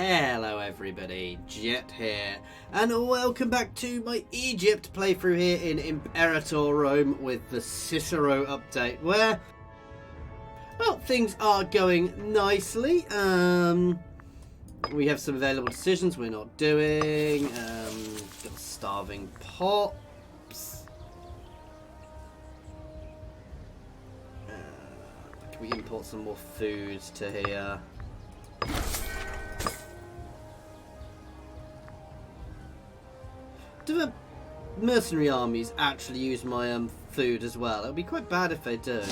Hello everybody, Jet here, and welcome back to my Egypt playthrough here in Imperator Rome with the Cicero update, where, well, things are going nicely. We have some available decisions we're not doing. Got starving pops. Can we import some more food to here? Do the mercenary armies actually use my food as well? It would be quite bad if they do.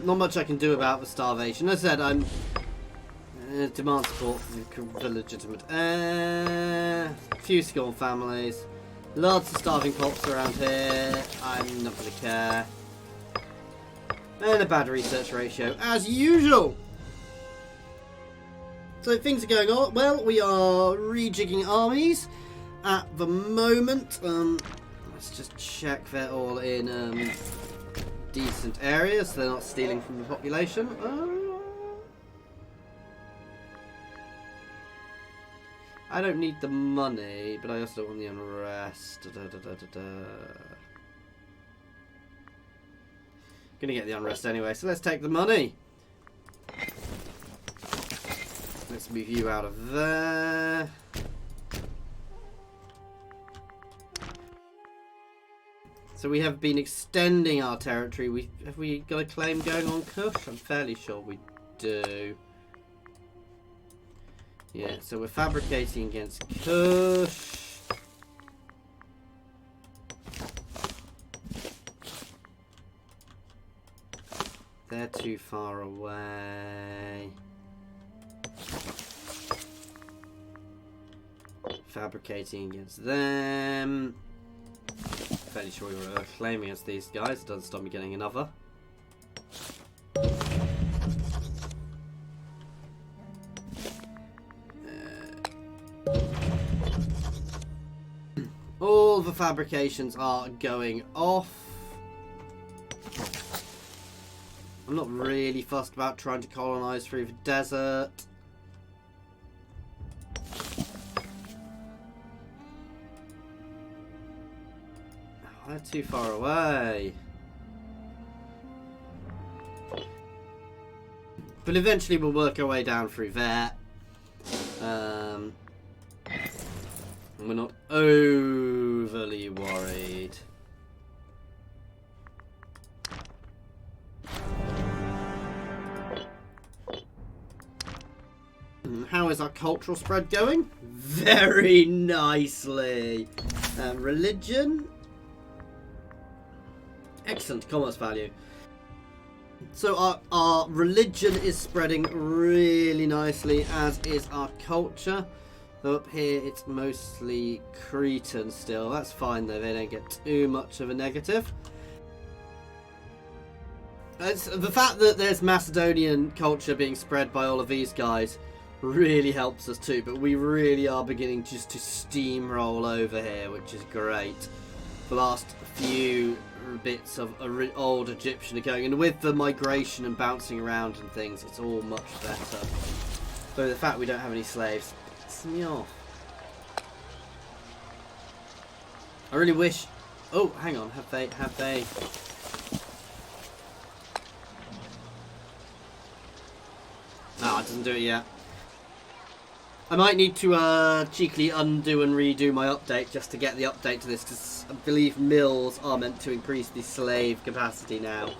Not much I can do about the starvation. As I said, I'm demand support for legitimate. Few scorn families, lots of starving pops around here. I'm not going to care. And a bad research ratio as usual. So things are going on. Well, we are rejigging armies at the moment. Let's just check they're all in decent areas, so they're not stealing from the population. I don't need the money, but I also don't want the unrest. Gonna get the unrest anyway, so let's take the money. Let's move you out of there. So we have been extending our territory. Have we got a claim going on Kush? I'm fairly sure we do. Yeah, so we're fabricating against Kush. They're too far away. Fabricating against them. Fairly sure we were claiming against these guys. It doesn't stop me getting another. All the fabrications are going off. I'm not really fussed about trying to colonize through the desert. They're too far away. But eventually we'll work our way down through there. And we're not overly worried. How is our cultural spread going? Very nicely. Religion. Excellent commerce value. So our religion is spreading really nicely, as is our culture. Up here it's mostly Cretan still. That's fine though, they don't get too much of a negative. It's the fact that there's Macedonian culture being spread by all of these guys really helps us too, but we really are beginning just to steamroll over here, which is great. The last few bits of old Egyptian are going, and with the migration and bouncing around and things, it's all much better. Though the fact we don't have any slaves pisses me off. I really wish. Oh, hang on, have they? No, it doesn't do it yet. I might need to cheekily undo and redo my update just to get the update to this, because I believe mills are meant to increase the slave capacity now.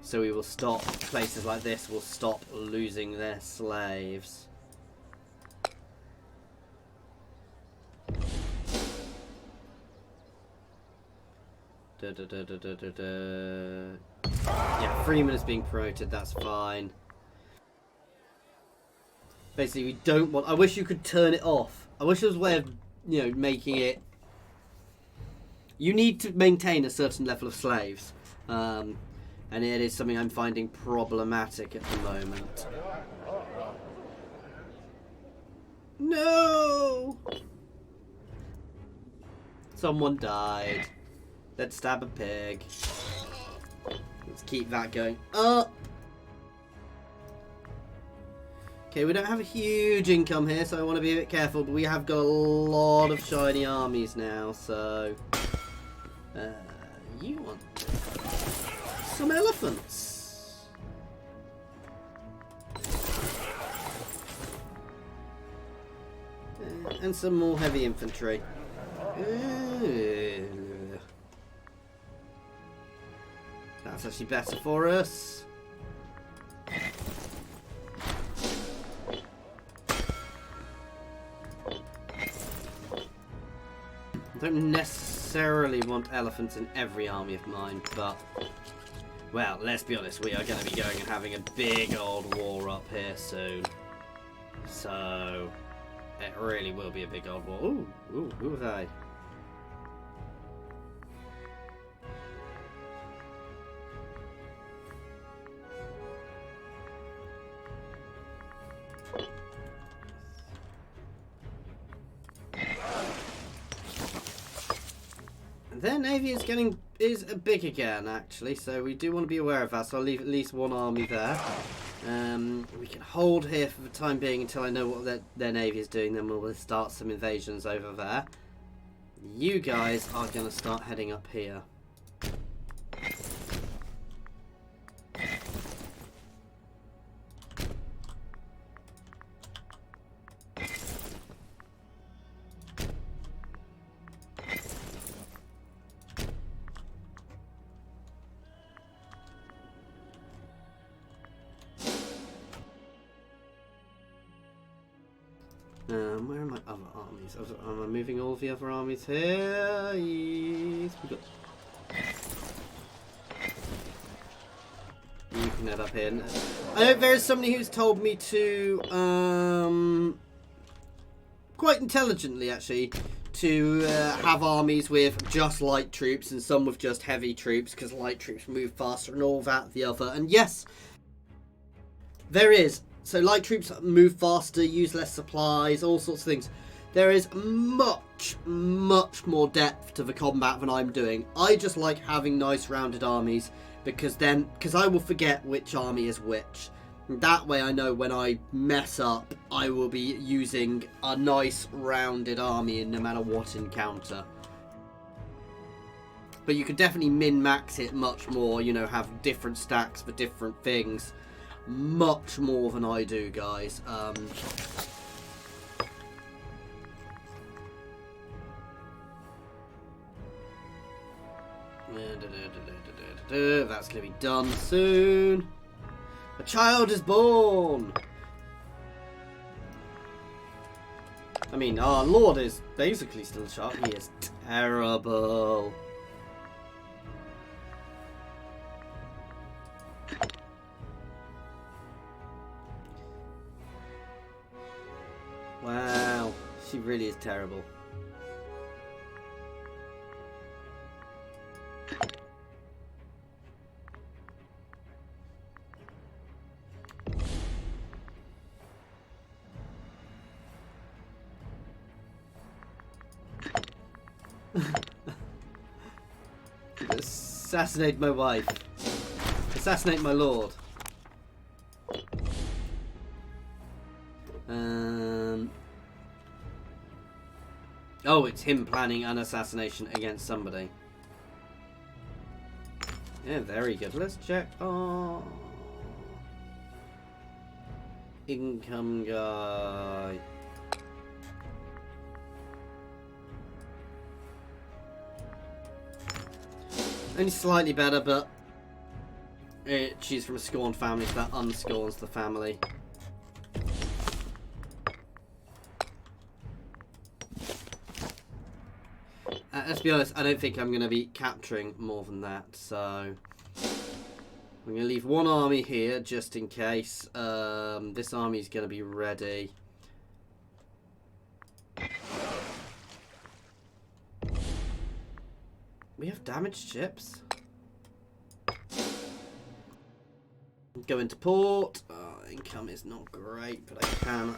So we will stop, places like this will stop losing their slaves. Yeah, Freeman is being promoted, that's fine. Basically, we don't want... I wish you could turn it off. I wish there was a way of, you know, making it... You need to maintain a certain level of slaves. And it is something I'm finding problematic at the moment. No! Someone died. Let's stab a pig. Let's keep that going up. Okay, we don't have a huge income here, so I want to be a bit careful, but we have got a lot of shiny armies now, so... you want some elephants. And some more heavy infantry. That's actually better for us. I don't necessarily want elephants in every army of mine, but... Well, let's be honest, we are going to be going and having a big old war up here soon. So... It really will be a big old war. Ooh, who are they? Their navy is big again, actually, so we do want to be aware of that. So I'll leave at least one army there. We can hold here for the time being until I know what their navy is doing. Then we'll start some invasions over there. You guys are going to start heading up here. Where are my other armies? Am I moving all the other armies here? Yes, we got... You can head up here. I know there is somebody who's told me to, quite intelligently actually, to have armies with just light troops and some with just heavy troops, because light troops move faster and all that, the other. And yes, there is. So light troops move faster, use less supplies, all sorts of things. There is much, much more depth to the combat than I'm doing. I just like having nice rounded armies because I will forget which army is which. That way I know when I mess up, I will be using a nice rounded army in no matter what encounter. But you could definitely min-max it much more, you know, have different stacks for different things. Much more than I do, guys. That's going to be done soon. A child is born. I mean, our Lord is basically still a child. He is terrible. Wow, she really is terrible. Assassinate my wife. Assassinate my lord. Oh, it's him planning an assassination against somebody. Yeah, very good. Let's check. Oh, income guy. Only slightly better, but she's from a scorned family, so that unscorns the family. Let's be honest, I don't think I'm going to be capturing more than that, so I'm going to leave one army here just in case. This army is going to be ready. We have damaged ships. Go into port. Income is not great, but I can.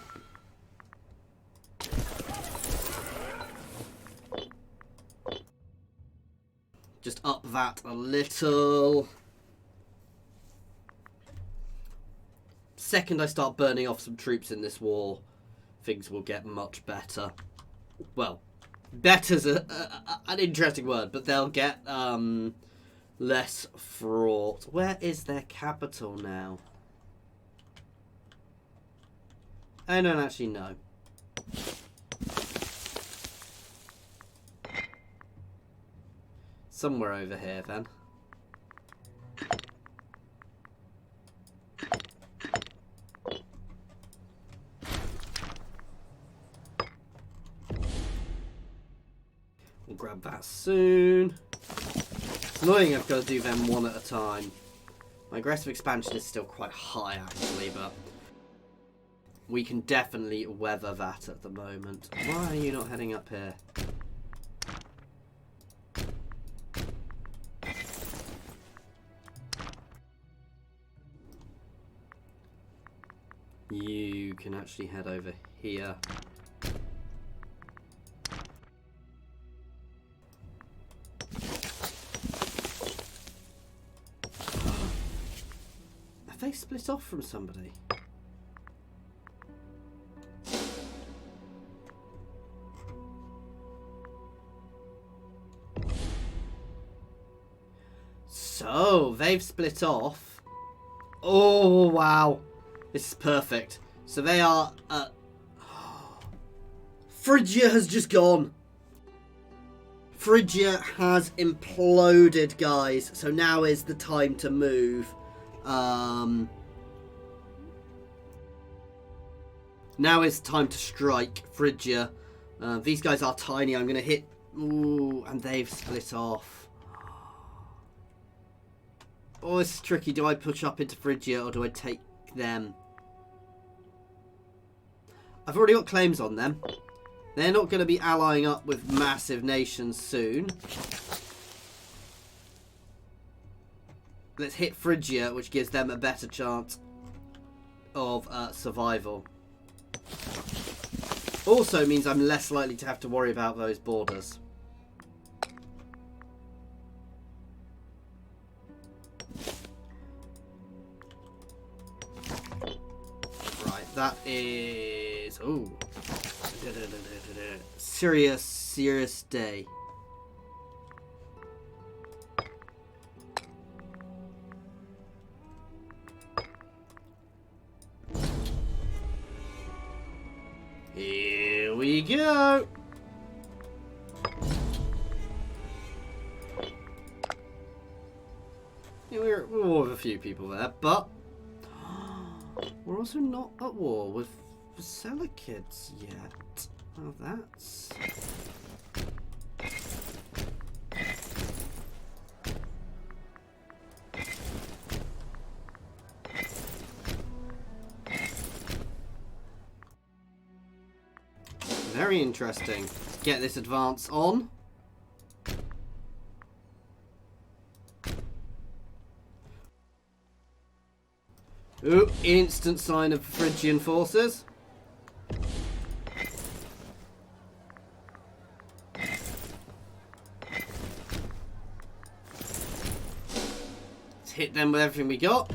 Just up that a little. second I start burning off some troops in this war, things will get much better. Well, better's an interesting word, but they'll get less fraught. Where is their capital now? I don't actually know. Somewhere over here, then. We'll grab that soon. It's annoying I've got to do them one at a time. My aggressive expansion is still quite high, actually, but we can definitely weather that at the moment. Why are you not heading up here? You can actually head over here. Have they split off from somebody? So, they've split off. Oh, wow. This is perfect. So they are... Phrygia has just gone. Phrygia has imploded, guys. So now is the time to move. Now is time to strike Phrygia. These guys are tiny. I'm going to hit... Ooh, and they've split off. Oh, this is tricky. Do I push up into Phrygia or do I take them? I've already got claims on them. They're not going to be allying up with massive nations soon. Let's hit Phrygia, which gives them a better chance of survival. Also means I'm less likely to have to worry about those borders. Right, that is... Ooh. Serious day. Here we go. Yeah, we're at war with a few people there, but we're also not at war with the Selekids yet. Oh, that's... very interesting. Let's get this advance on. Ooh, instant sign of Phrygian forces. Let's hit them with everything we got.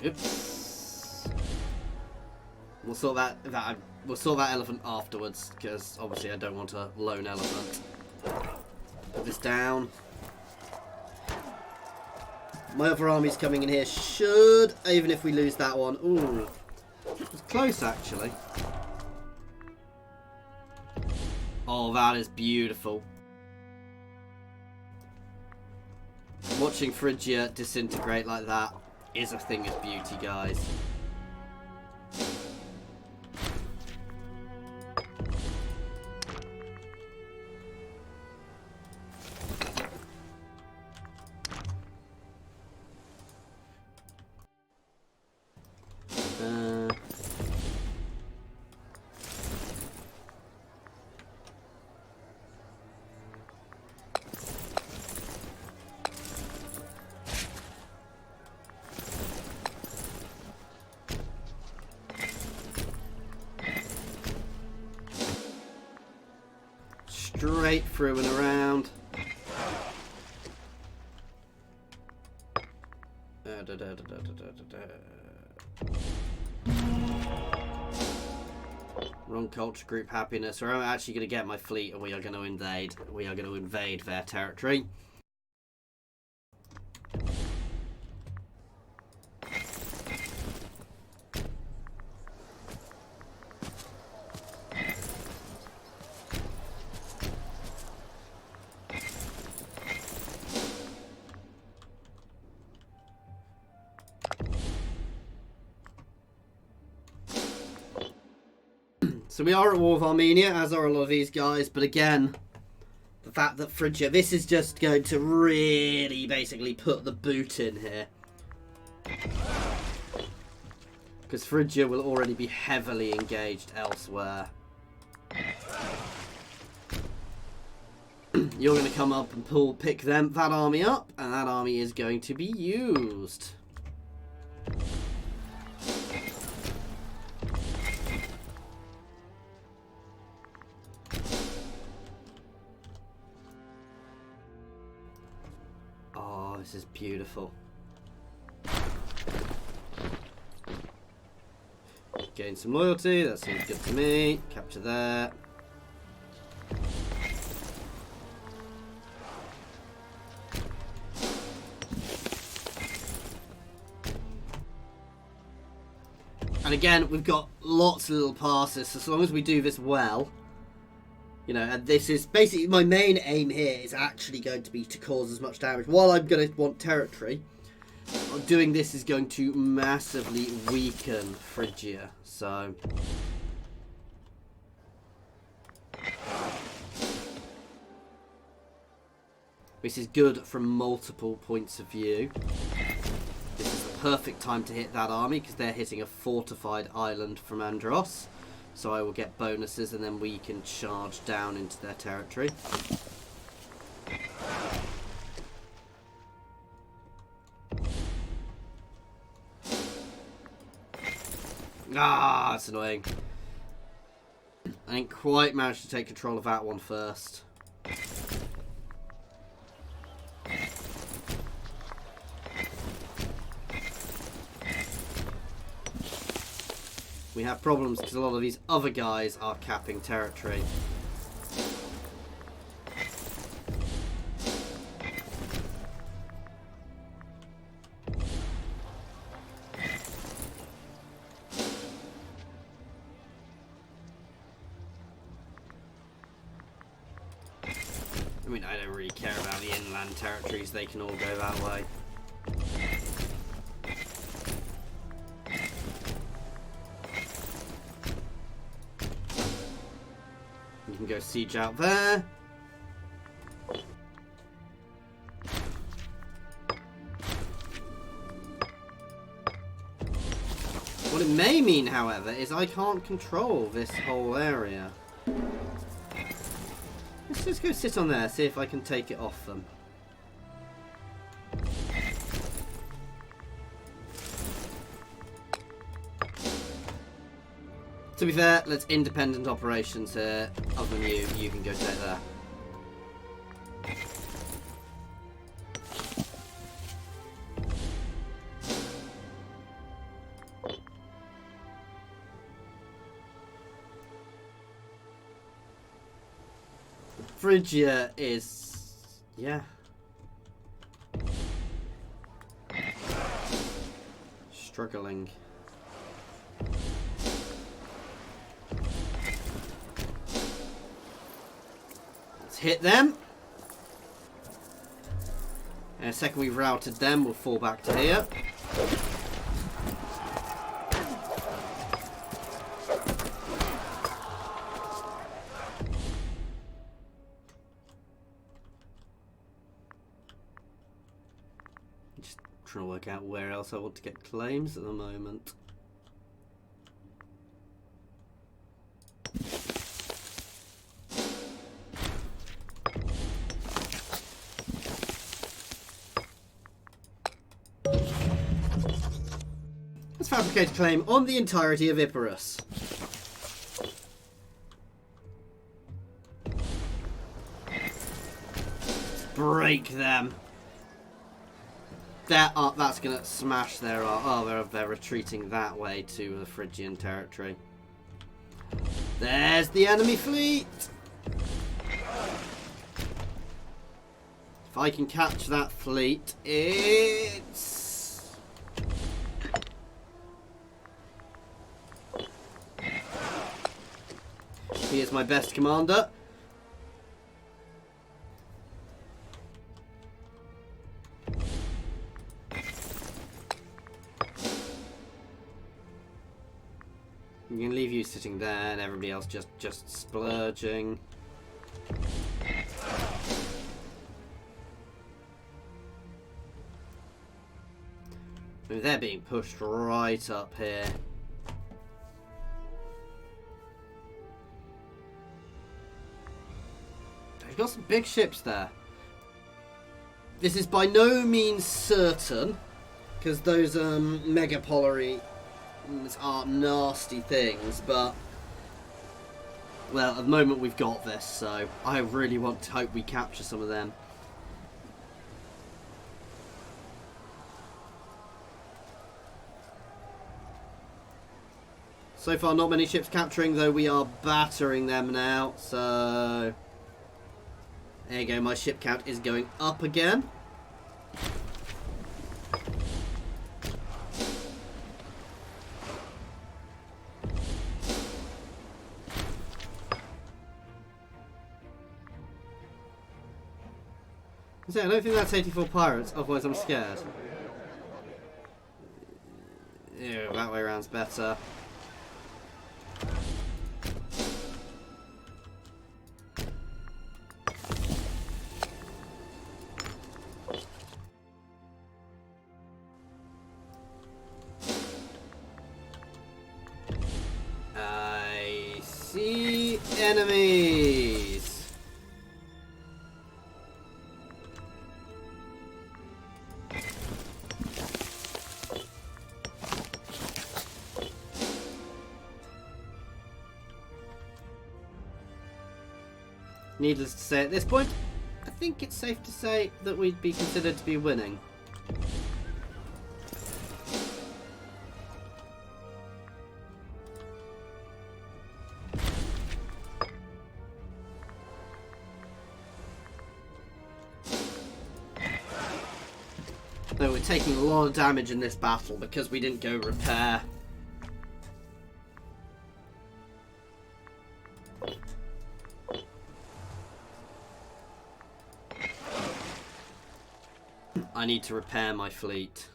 Oops. We'll sort that elephant afterwards, because obviously I don't want a lone elephant. Put this down. My other army's coming in here. Should, even if we lose that one. Ooh, it was close actually. Oh, that is beautiful. Watching Phrygia disintegrate like that is a thing of beauty, guys. Straight through and around. Wrong culture group happiness. Or I'm actually going to get my fleet and we are going to invade. We are going to invade their territory. So we are at war with Armenia, as are a lot of these guys, but again, the fact that Phrygia, this is just going to really basically put the boot in here. Because Phrygia will already be heavily engaged elsewhere. You're going to come up and pick that army up, and that army is going to be used. Oh, this is beautiful. Gain some loyalty, that seems good to me. Capture that. And again, we've got lots of little passes, so as long as we do this well, you know, and this is basically my main aim here is actually going to be to cause as much damage. While I'm going to want territory, doing this is going to massively weaken Phrygia. So this is good from multiple points of view. This is the perfect time to hit that army because they're hitting a fortified island from Andros. So I will get bonuses and then we can charge down into their territory. Ah, that's annoying. I didn't quite manage to take control of that one first. We have problems because a lot of these other guys are capping territory. I mean, I don't really care about the inland territories, they can all go that way. You can go siege out there. What it may mean, however, is I can't control this whole area. Let's just go sit on there, see if I can take it off them. To be fair, let's independent operations here. Other than you can go take that. Phrygia is... yeah. Struggling. Let's hit them. And the second we've routed them, we'll fall back to here. Just trying to work out where else I want to get claims at the moment. Let's fabricate a claim on the entirety of Epirus. Break them. That's going to smash their... oh, they're retreating that way to the Phrygian territory. There's the enemy fleet! If I can catch that fleet, it's... He is my best commander. We can leave you sitting there and everybody else just splurging. I mean, they're being pushed right up here. We've got some big ships there. This is by no means certain, because those megapolary are nasty things, but well, at the moment we've got this, so I really want to hope we capture some of them. So far not many ships capturing, though we are battering them now, so there you go, my ship count is going up again. So I don't think that's 84 pirates, otherwise I'm scared. Ew, that way around's better. I see enemies. Needless to say, at this point, I think it's safe to say that we'd be considered to be winning. Though we're taking a lot of damage in this battle because we didn't go repair. I need to repair my fleet.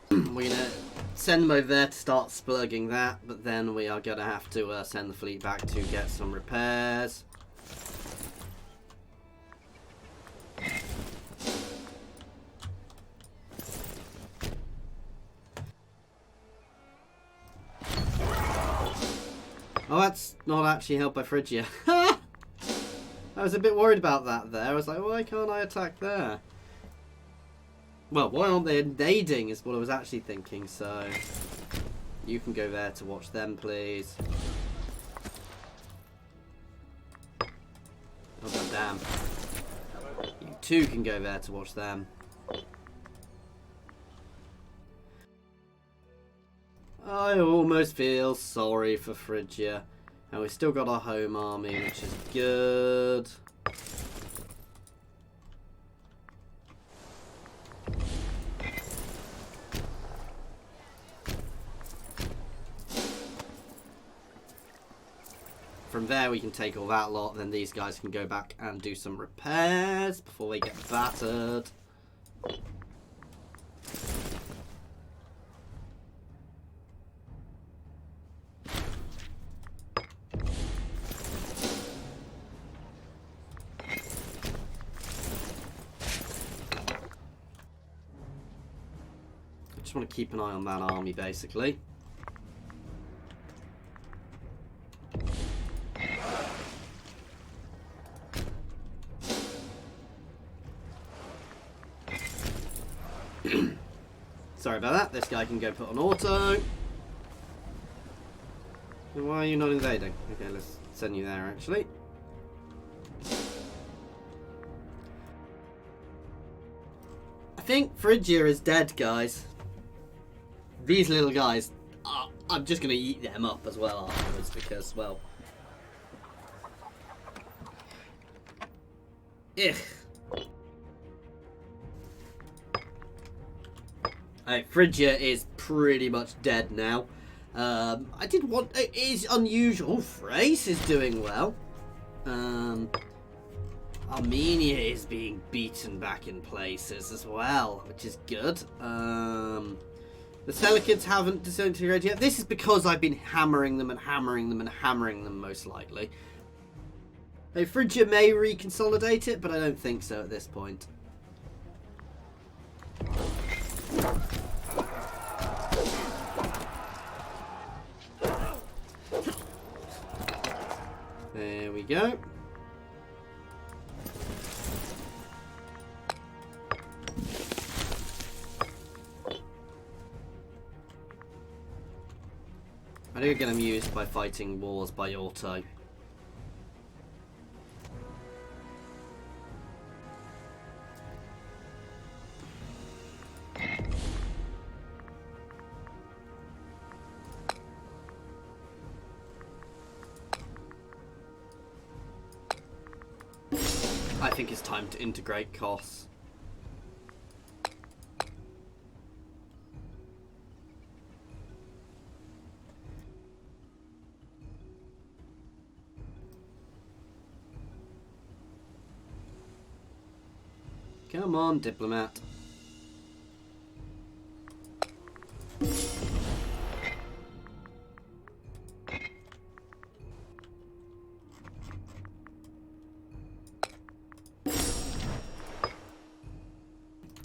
We're going to send them over there to start splurging that, but then we are going to have to send the fleet back to get some repairs. Oh, that's not actually helped by Phrygia. I was a bit worried about that there. I was like, why can't I attack there? Well, why aren't they invading is what I was actually thinking, so... You can go there to watch them, please. Oh, god damn. You too can go there to watch them. I almost feel sorry for Phrygia. And we've still got our home army, which is good. From there we can take all that lot, then these guys can go back and do some repairs before they get battered. Just want to keep an eye on that army, basically. Sorry about that. This guy can go put on auto. Why are you not invading? Okay, let's send you there, actually. think Phrygia is dead, guys. These little guys, I'm just going to eat them up as well afterwards because, well... Ugh. Phrygia is pretty much dead now. I did want... It is unusual. Thrace is doing well. Armenia is being beaten back in places as well, which is good. The Seleucids haven't disintegrated yet. This is because I've been hammering them and hammering them and hammering them, most likely. Phrygia may reconsolidate it, but I don't think so at this point. There we go. I do get amused by fighting wars by auto. I think it's time to integrate costs. Come on, diplomat.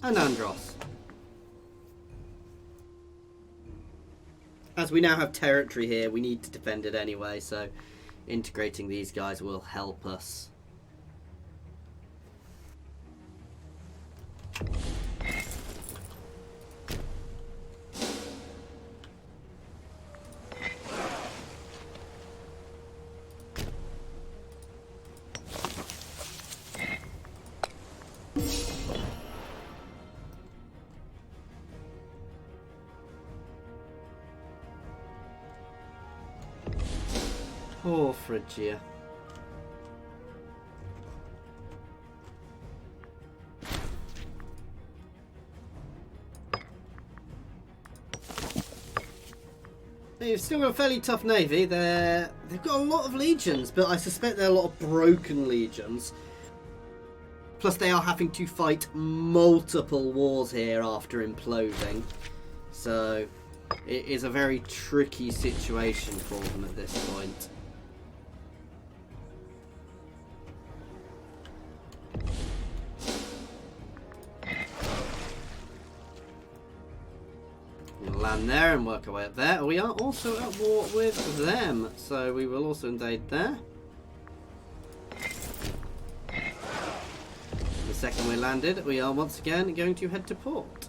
And Andros. As we now have territory here, we need to defend it anyway, so integrating these guys will help us. Poor Phrygia. They've still got a fairly tough navy. They've got a lot of legions, but I suspect there are a lot of broken legions. Plus they are having to fight multiple wars here after imploding. So it is a very tricky situation for them at this point. We'll land there and work our way up there. We are also at war with them, so we will also invade there. The second we landed, we are once again going to head to port.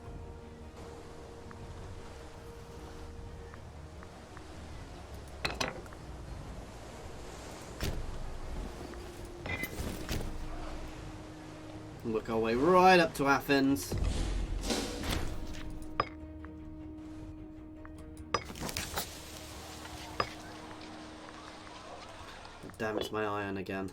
Work our way right up to Athens. Damn, it's my iron again.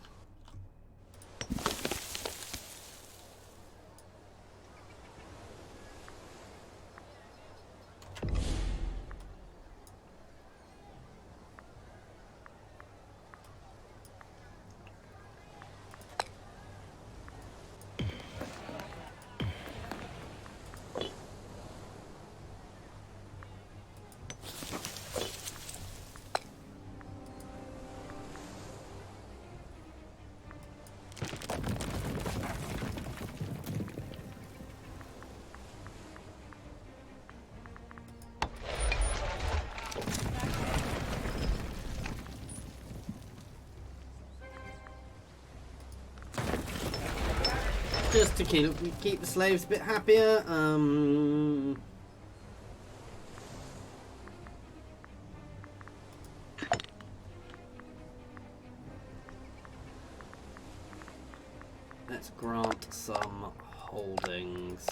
Just to keep the slaves a bit happier. Let's grant some holdings.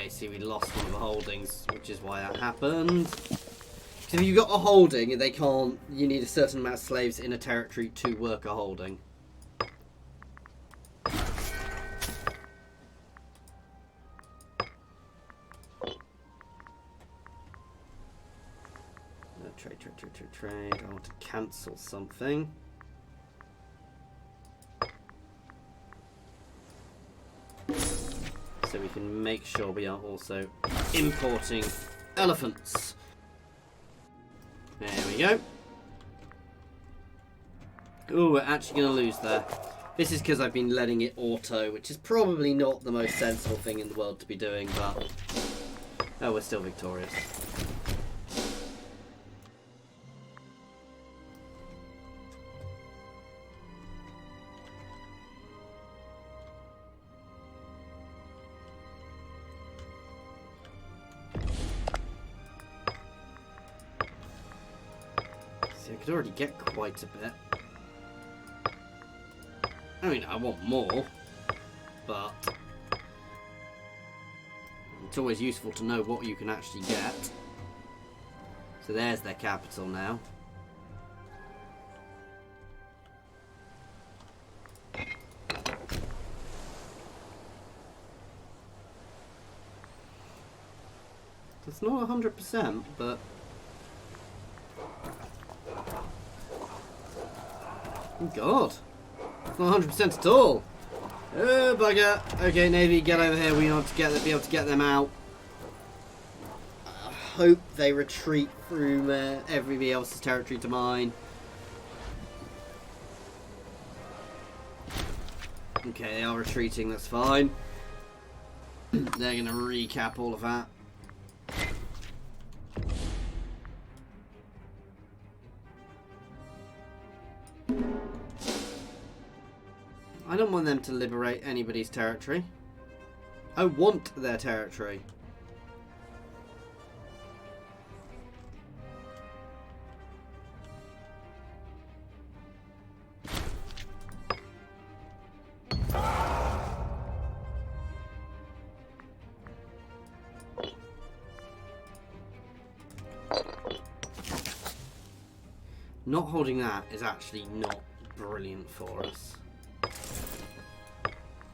you see, we lost one of the holdings, which is why that happened. Because if you've got a holding, they can't. You need a certain amount of slaves in a territory to work a holding. Trade. I want to cancel something. So we can make sure we are also importing elephants. There we go. Ooh, we're actually going to lose there. This is because I've been letting it auto, which is probably not the most sensible thing in the world to be doing, but... Oh, we're still victorious. See, I could already get quite a bit. I mean, I want more, but it's always useful to know what you can actually get. So there's their capital now. It's not 100%, but... Oh God! It's not 100% at all! Oh, bugger! Okay, Navy, get over here. We want to be able to get them out. I hope they retreat through everybody else's territory to mine. Okay, they are retreating, that's fine. They're going to recap all of that. I don't want them to liberate anybody's territory. I want their territory. Not holding that is actually not brilliant for us.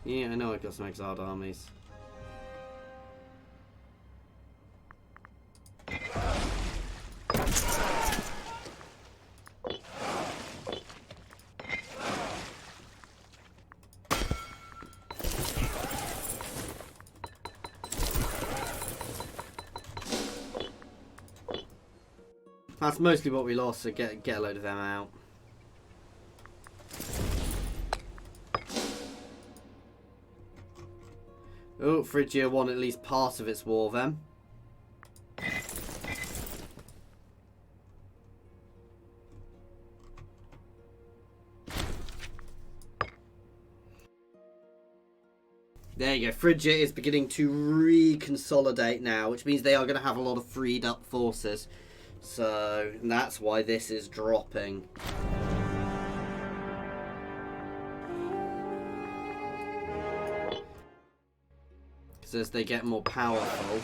Yeah, I know I've got some exiled armies. That's mostly what we lost, so get a load of them out. Oh, Phrygia won at least part of its war then. There you go. Phrygia is beginning to reconsolidate now, which means they are going to have a lot of freed up forces. So that's why this is dropping. As they get more powerful.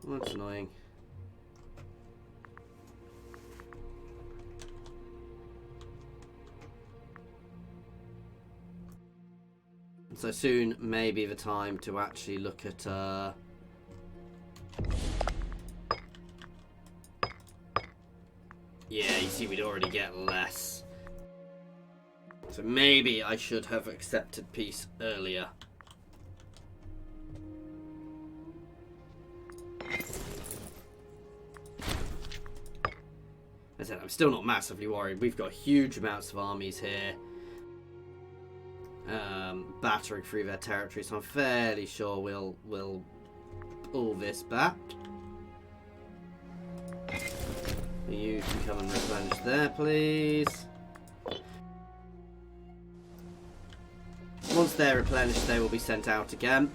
Oh, that's annoying. So soon may be the time to actually look at yeah, you see we'd already get less. So maybe I should have accepted peace earlier. As I said, I'm still not massively worried. We've got huge amounts of armies here. Battering through their territory, so I'm fairly sure we'll pull this back. You can come and replenish there, please. Once they're replenished, they will be sent out again.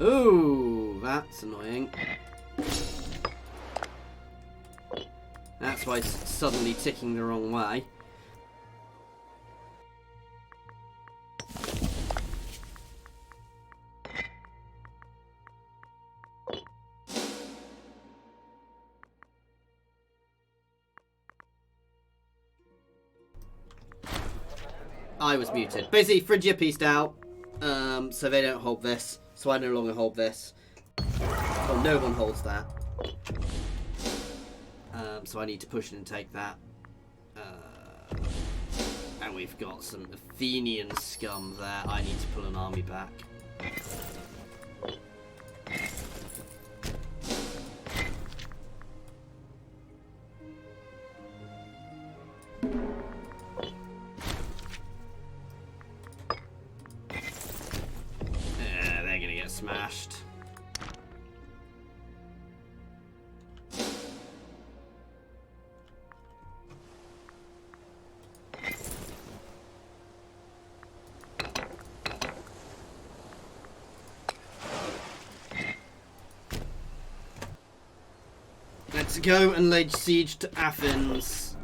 Ooh, that's annoying. That's why it's suddenly ticking the wrong way. I was muted. Basically, Phrygia pieced out, so they don't hold this, so I no longer hold this. Well, no one holds that. So I need to push in and take that. And we've got some Athenian scum there. I need to pull an army back. Yeah, they're gonna get smashed. Let's go and lay siege to Athens.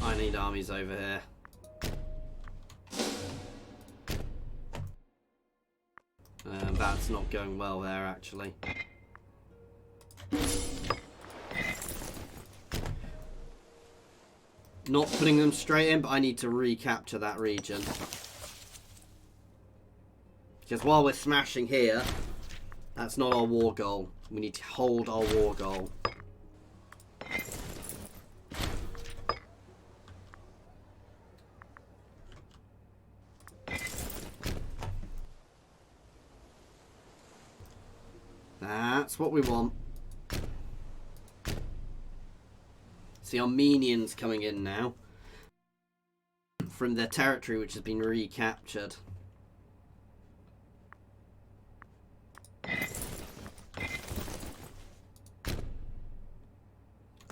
I need armies over here. That's not going well there, actually. Not putting them straight in, but I need to recapture that region. Because while we're smashing here, that's not our war goal. We need to hold our war goal. That's what we want. The Armenians coming in now from their territory, which has been recaptured.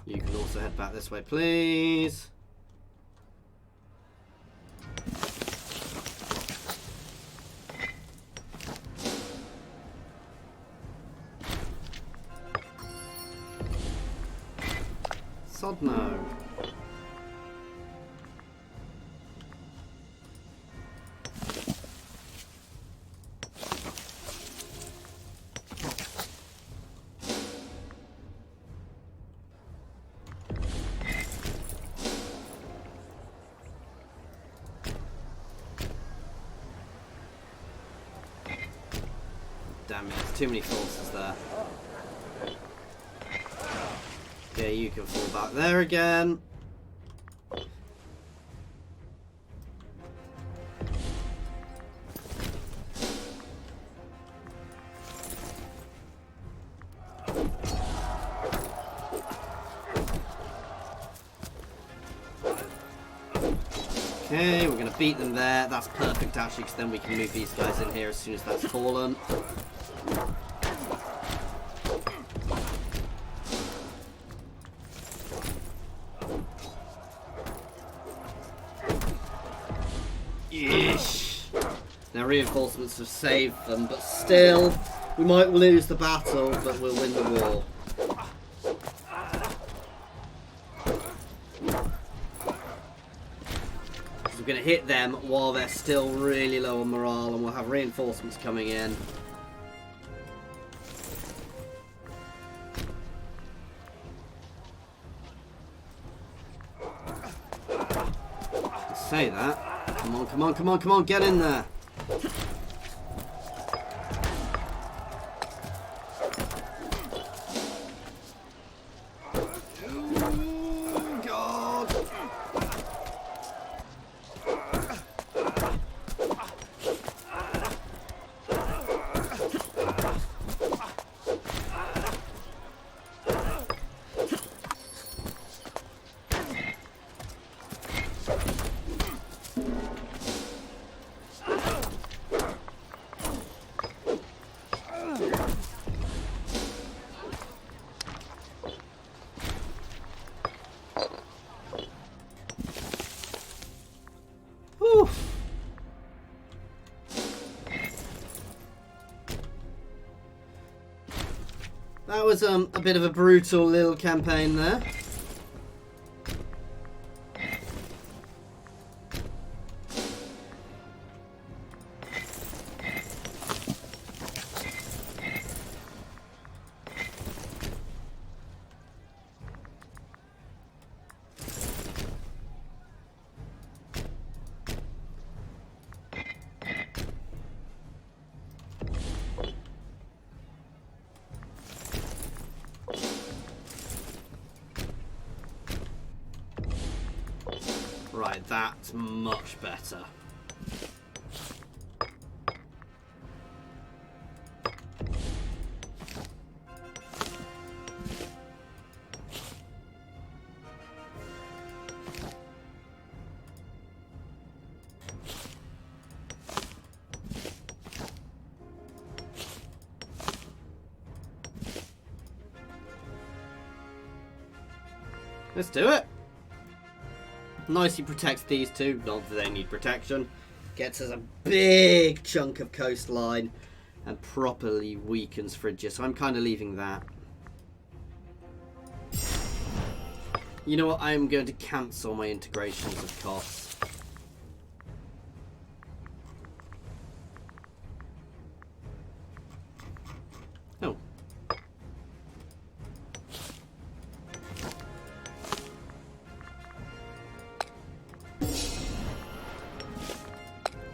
You can also head back this way, please. Sod no. Damn it, there's too many forces there. Okay, you can fall back there again. Okay, we're going to beat them there. That's perfect, actually, because then we can move these guys in here as soon as that's fallen. Yeesh. Now reinforcements have saved them, but still, we might lose the battle, but we'll win the war. We're going to hit them while they're still really low on morale, and we'll have reinforcements coming in. Let's say that. Come on, come on, come on, come on, get in there. Oh, God. That was a bit of a brutal little campaign there. Right, that's much better. Let's do it. Nicely protects these two, not that they need protection. Gets us a big chunk of coastline and properly weakens Phrygia, so I'm kind of leaving that. You know what, I'm going to cancel my integrations of costs. Oh.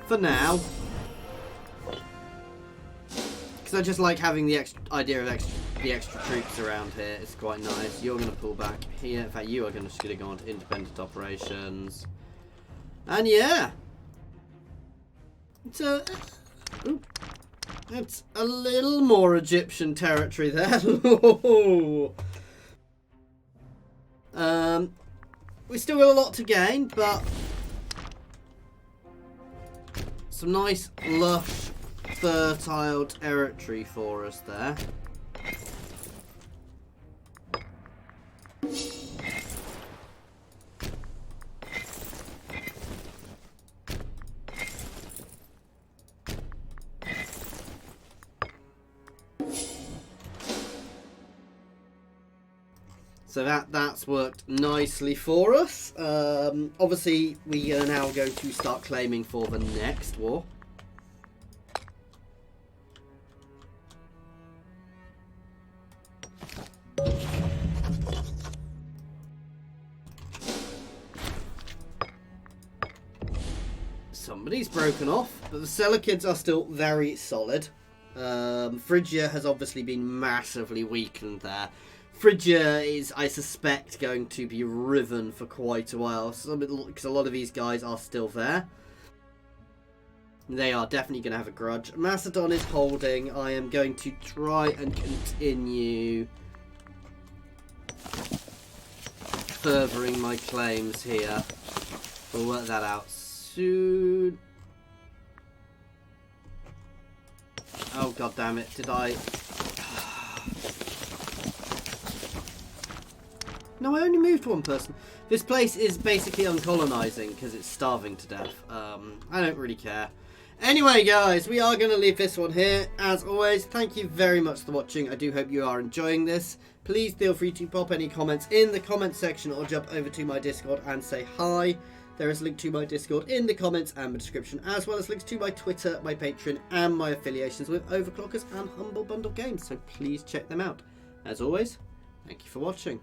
For now, because I just like having the idea of the extra troops around here. It's quite nice. You're going to pull back here. In fact, you are just going to go on to independent operations. And yeah, it's a little more Egyptian territory there. We still got a lot to gain, but some nice, lush, fertile territory for us there. So that's worked nicely for us. Obviously, we are now going to start claiming for the next war. Somebody's broken off, but the Selekids are still very solid. Phrygia has obviously been massively weakened there. Phrygia is, I suspect, going to be riven for quite a while, because a lot of these guys are still there. They are definitely going to have a grudge. Macedon is holding. I am going to try and continue furthering my claims here. We'll work that out soon. Oh, god damn it. Did I... No, I only moved one person. This place is basically uncolonizing because it's starving to death. I don't really care. Anyway, guys, we are going to leave this one here. As always, thank you very much for watching. I do hope you are enjoying this. Please feel free to pop any comments in the comments section or jump over to my Discord and say hi. There is a link to my Discord in the comments and the description, as well as links to my Twitter, my Patreon, and my affiliations with Overclockers and Humble Bundle Games. So please check them out. As always, thank you for watching.